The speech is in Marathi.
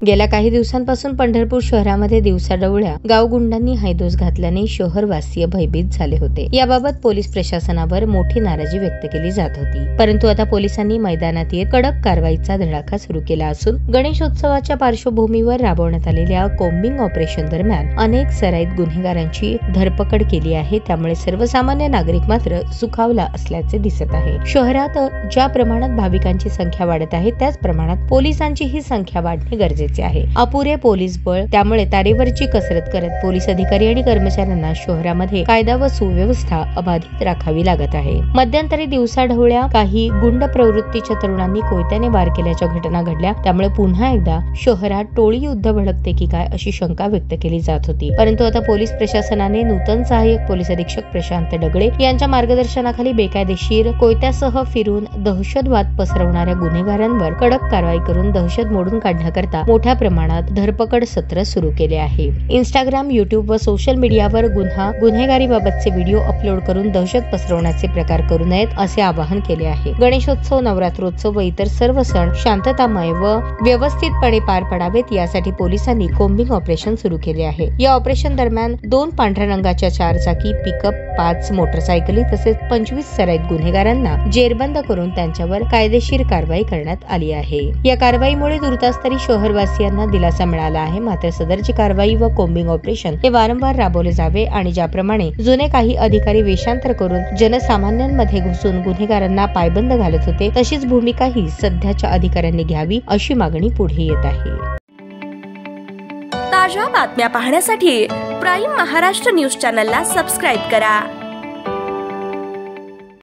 गेल्या काही दिवसांपासून पंढरपूर शहरामध्ये दिवसाढवळ्या गावगुंडांनी हैदोस घातल्याने शहरवासीय भयभीत झाले होते। याबाबत पोलीस प्रशासनावर मोठी नाराजी व्यक्त केली जात होती, परंतु आता पोलिसांनी मैदानात येत कडक कारवाईचा धडाका सुरू केला असून गणेशोत्सवाच्या पार्श्वभूमीवर राबवण्यात आलेल्या कोम्बिंग ऑपरेशन दरम्यान अनेक सराईत गुन्हेगारांची धरपकड केली आहे। त्यामुळे सर्वसामान्य नागरिक मात्र सुखावला असल्याचे दिसत आहे। शहरात ज्या प्रमाणात भाविकांची संख्या वाढत आहे त्याच प्रमाणात पोलिसांची ही संख्या वाढणे गरजेचे आहे। अपुरे पोलीस बळ, त्यामुळे तारेवरची कसरत करत पोलीस अधिकारी आणि कर्मचाऱ्यांना शहरामध्ये कायदा व सुव्यवस्था अबाधित राखावी लागत आहे। मध्यंतरी दिवसाढवळ्या काही गुंड प्रवृत्तीच्या तरुणांनी कोयत्याने वार केल्याच्या घटना घडल्या, त्यामुळे पुन्हा एकदा शहरात टोळी युद्ध भडकते की काय अशी शंका व्यक्त केली जात होती। परंतु आता पोलीस प्रशासनाने नूतन सहाय्यक पोलीस अधीक्षक प्रशांत डगळे यांच्या मार्गदर्शनाखाली बेकायदेशीर कोयत्यासह फिरून दहशतवाद पसरवणाऱ्या गुन्हेगारांवर कडक कारवाई करून दहशत मोडून काढण्याकरता मोठ्या प्रमाणात धरपकड सत्र सुरू केले आहे। इंस्टाग्राम, युट्यूब व सोशल मीडियावर गुन्हेगारी बाबतचे व्हिडिओ अपलोड करून दहशत पसरवण्याचे प्रकार करू नयेत असे आवाहन केले आहे। गणेशोत्सव, नवरात्रोत्सव व इतर सर्व सण शांततामय व व्यवस्थितपणे पार पडावेत यासाठी पोलिसांनी कोम्बिंग ऑपरेशन सुरू केले आहे। या ऑपरेशन दरम्यान 2 पांढऱ्या रंगाच्या 4 चाकी पिकअप, 5 मोटरसायकली तसेच 25 सराईत गुन्हेगारांना जेरबंद करून त्यांच्यावर कायदेशीर कारवाई करण्यात आली आहे। या कारवाईमुळे तुर्तास्तरी शहरवासियांना दिलासा मिळाला आहे। मात्र सदरची कारवाई व कोम्बिंग ऑपरेशन हे वारंवार राबवले जावे आणि ज्याप्रमाणे जुने काही अधिकारी वेषांतर करून जनसामान्यांमध्ये घुसून गुन्हेगारांना पायबंद घालत होते तशीच भूमिका ही सध्याच्या अधिकाऱ्यांनी घ्यावी अशी मागणी पुढे येत आहे। ताज्या बातम्या पाहण्यासाठी प्राईम महाराष्ट्र न्यूज चॅनलला सबस्क्राईब करा।